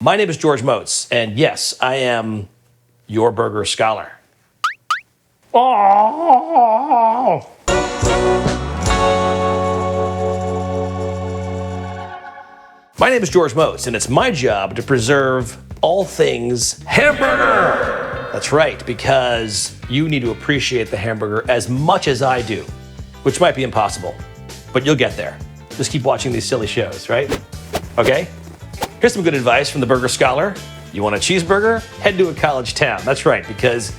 My name is George Motz, and yes, I am your burger scholar. Oh! My name is George Motz, and it's my job to preserve all things hamburger. That's right, because you need to appreciate the hamburger as much as I do, which might be impossible, but you'll get there. Just keep watching these silly shows, right? Okay? Here's some good advice from the burger scholar. You want a cheeseburger? Head to a college town. That's right, because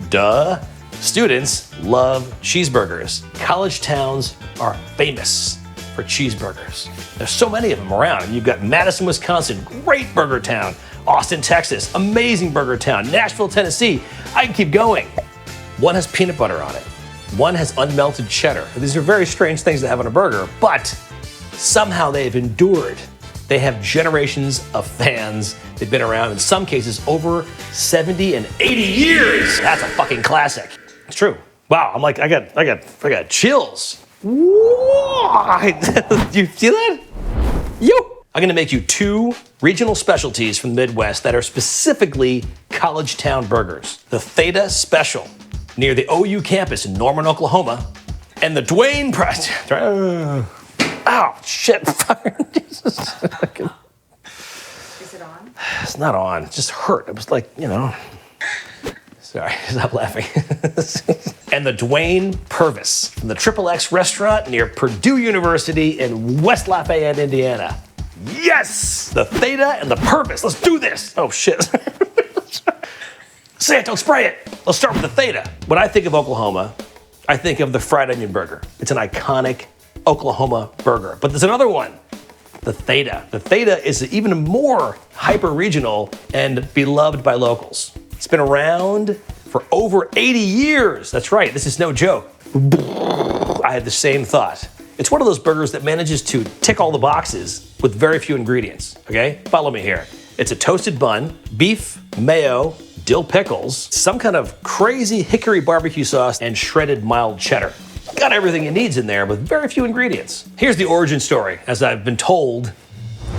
duh, students love cheeseburgers. College towns are famous for cheeseburgers. There's so many of them around. You've got Madison, Wisconsin, great burger town. Austin, Texas, amazing burger town. Nashville, Tennessee, I can keep going. One has peanut butter on it. One has unmelted cheddar. These are very strange things to have on a burger, but somehow they've endured. They have generations of fans. They've been around, in some cases, over 70 and 80 years. That's a fucking classic. It's true. Wow, I'm like, I got chills. Whoa. Do you feel that? Yo! I'm gonna make you two regional specialties from the Midwest that are specifically college town burgers. The Theta Special, near the OU campus in Norman, Oklahoma, and the Duane Purvis. Oh, shit. Jesus. Is it on? It's not on. It just hurt. It was like, Sorry, stop laughing. And the Duane Purvis from the XXX restaurant near Purdue University in West Lafayette, Indiana. Yes! The Theta and the Purvis. Let's do this. Oh, shit. Say it, don't spray it. Let's start with the Theta. When I think of Oklahoma, I think of the fried onion burger. It's an iconic Oklahoma burger. But there's another one, the Theta. The Theta is even more hyper-regional and beloved by locals. It's been around for over 80 years. That's right, this is no joke. I had the same thought. It's one of those burgers that manages to tick all the boxes with very few ingredients, okay? Follow me here. It's a toasted bun, beef, mayo, dill pickles, some kind of crazy hickory barbecue sauce, and shredded mild cheddar. Got everything it needs in there with very few ingredients. Here's the origin story, as I've been told.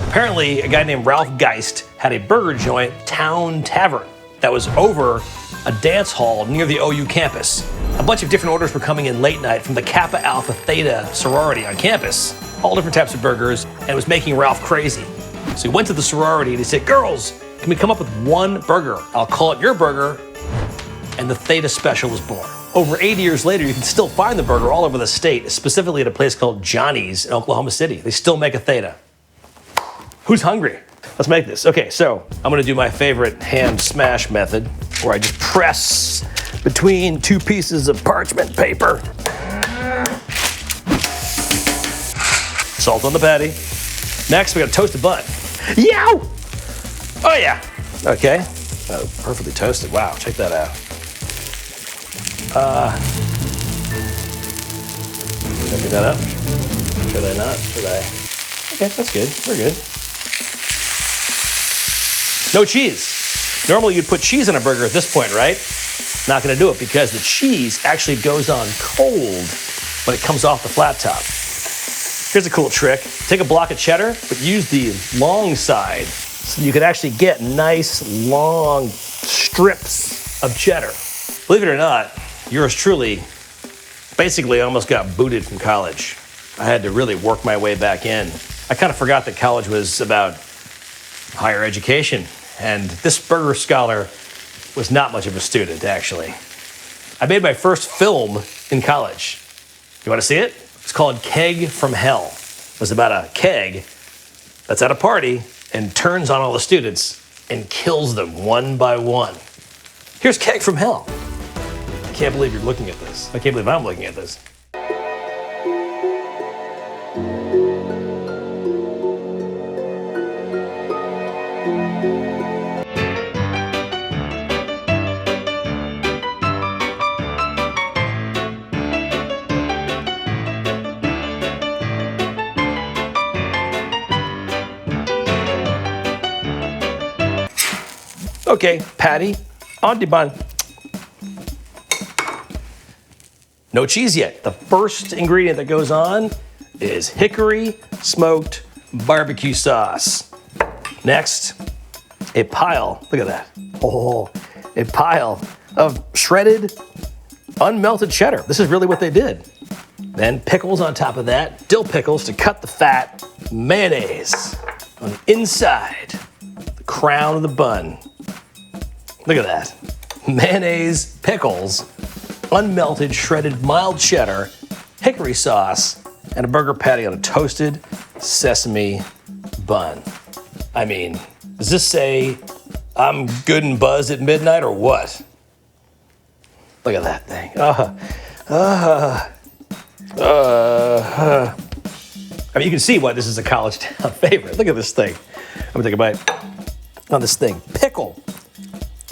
Apparently, a guy named Ralph Geist had a burger joint, Town Tavern, that was over a dance hall near the OU campus. A bunch of different orders were coming in late night from the Kappa Alpha Theta sorority on campus, all different types of burgers, and it was making Ralph crazy. So he went to the sorority and he said, "Girls, can we come up with one burger? I'll call it your burger." And the Theta Special was born. Over 80 years later, you can still find the burger all over the state, specifically at a place called Johnny's in Oklahoma City. They still make a Theta. Who's hungry? Let's make this. Okay, so I'm gonna do my favorite hand smash method, where I just press between two pieces of parchment paper. Salt on the patty. Next, we gotta toast a bun. Yow! Oh yeah. Okay. Oh, perfectly toasted. Wow, check that out. Should I pick that up? Should I not? Should I? Okay, that's good. We're good. No cheese. Normally you'd put cheese on a burger at this point, right? Not gonna do it because the cheese actually goes on cold when it comes off the flat top. Here's a cool trick. Take a block of cheddar, but use the long side so you can actually get nice, long strips of cheddar. Believe it or not, yours truly basically almost got booted from college. I had to really work my way back in. I kind of forgot that college was about higher education, and this burger scholar was not much of a student, actually. I made my first film in college. You want to see it? It's called Keg from Hell. It was about a keg that's at a party and turns on all the students and kills them one by one. Here's Keg from Hell. I can't believe you're looking at this. I can't believe I'm looking at this. Okay, patty on the bun. No cheese yet. The first ingredient that goes on is hickory smoked barbecue sauce. Next, a pile, look at that. Oh, a pile of shredded, unmelted cheddar. This is really what they did. Then pickles on top of that, dill pickles to cut the fat, mayonnaise on the inside, the crown of the bun. Look at that. Mayonnaise, pickles, unmelted, shredded, mild cheddar, hickory sauce, and a burger patty on a toasted sesame bun. I mean, does this say I'm good and buzzed at midnight or what? Look at that thing. I mean, you can see why this is a college town favorite. Look at this thing. I'm gonna take a bite on this thing. Pickle,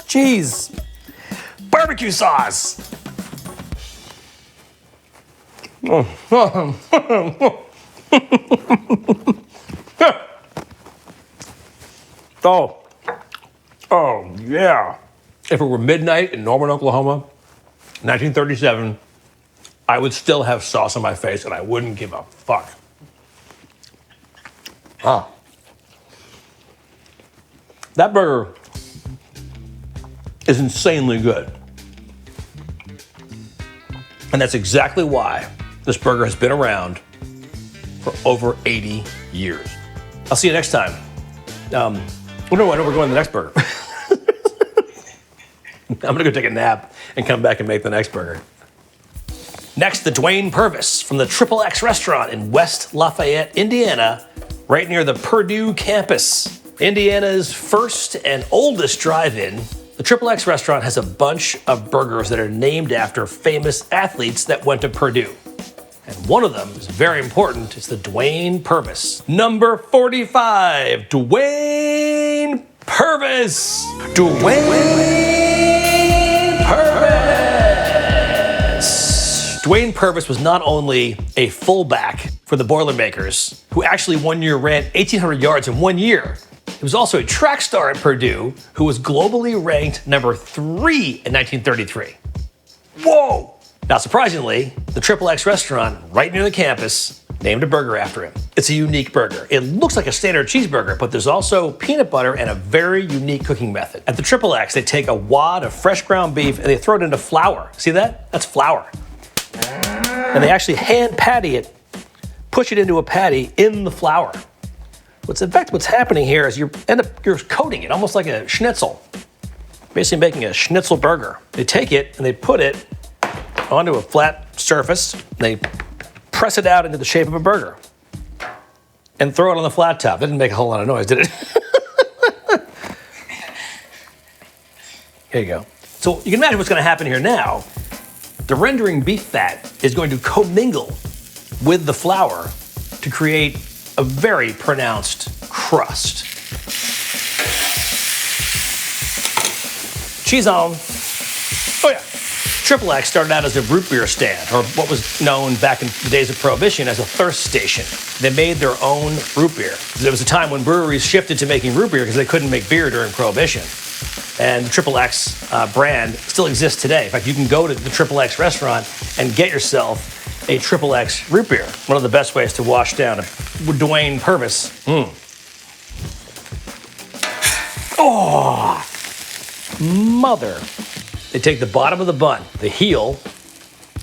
cheese, barbecue sauce. Oh, yeah. If it were midnight in Norman, Oklahoma, 1937, I would still have sauce on my face and I wouldn't give a fuck. That burger is insanely good. And that's exactly why this burger has been around for over 80 years. I'll see you next time. I know we're going to the next burger. I'm gonna go take a nap and come back and make the next burger. Next, the Duane Purvis from the Triple X restaurant in West Lafayette, Indiana, right near the Purdue campus. Indiana's first and oldest drive-in, the Triple X restaurant has a bunch of burgers that are named after famous athletes that went to Purdue. And one of them is very important. It's the Duane Purvis. Number 45, Duane Purvis. Duane Purvis was not only a fullback for the Boilermakers, who actually one year ran 1,800 yards in 1 year. He was also a track star at Purdue, who was globally ranked number 3 in 1933. Whoa! Not surprisingly, the Triple X restaurant right near the campus named a burger after him. It's a unique burger. It looks like a standard cheeseburger, but there's also peanut butter and a very unique cooking method. At the Triple X, they take a wad of fresh ground beef and they throw it into flour. See that? That's flour. And they actually hand patty it, push it into a patty in the flour. In fact, what's happening here is you're coating it almost like a schnitzel. Basically making a schnitzel burger. They take it and they put it onto a flat surface. They press it out into the shape of a burger and throw it on the flat top. That didn't make a whole lot of noise, did it? Here you go. So you can imagine what's going to happen here now. The rendering beef fat is going to commingle with the flour to create a very pronounced crust. Cheese on. Oh yeah. Triple X started out as a root beer stand, or what was known back in the days of Prohibition as a thirst station. They made their own root beer. There was a time when breweries shifted to making root beer because they couldn't make beer during Prohibition. And the Triple X brand still exists today. In fact, you can go to the Triple X restaurant and get yourself a Triple X root beer. One of the best ways to wash down a Duane Purvis. Oh, mother. They take the bottom of the bun, the heel,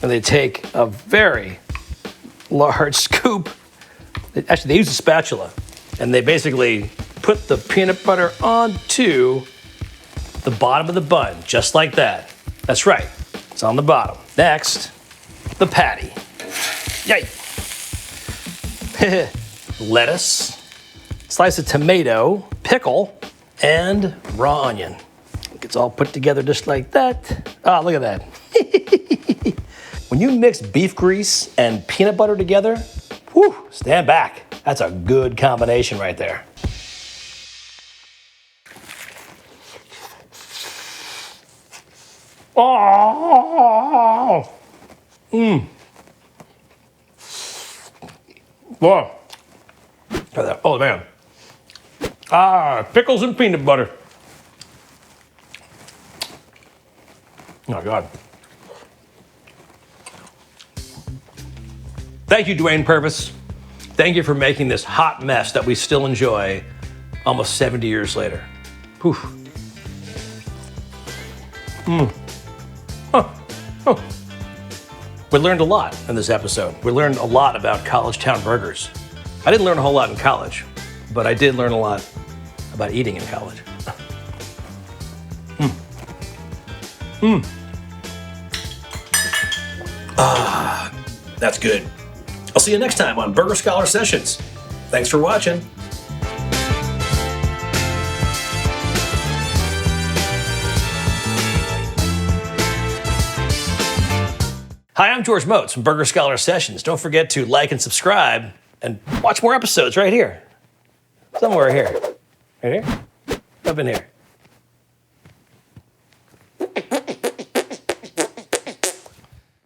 and they take a very large scoop. Actually, they use a spatula, and they basically put the peanut butter onto the bottom of the bun, just like that. That's right, it's on the bottom. Next, the patty. Yay! Lettuce, slice of tomato, pickle, and raw onion. It's all put together just like that. Oh, look at that. When you mix beef grease and peanut butter together, whew, stand back. That's a good combination right there. Oh, boy. Oh, man. Pickles and peanut butter. Oh, God. Thank you, Duane Purvis. Thank you for making this hot mess that we still enjoy almost 70 years later. Poof. We learned a lot in this episode. We learned a lot about college town burgers. I didn't learn a whole lot in college, but I did learn a lot about eating in college. That's good. I'll see you next time on Burger Scholar Sessions. Thanks for watching. Hi, I'm George Motz from Burger Scholar Sessions. Don't forget to like and subscribe and watch more episodes right here. Somewhere here. Right here? Up in here.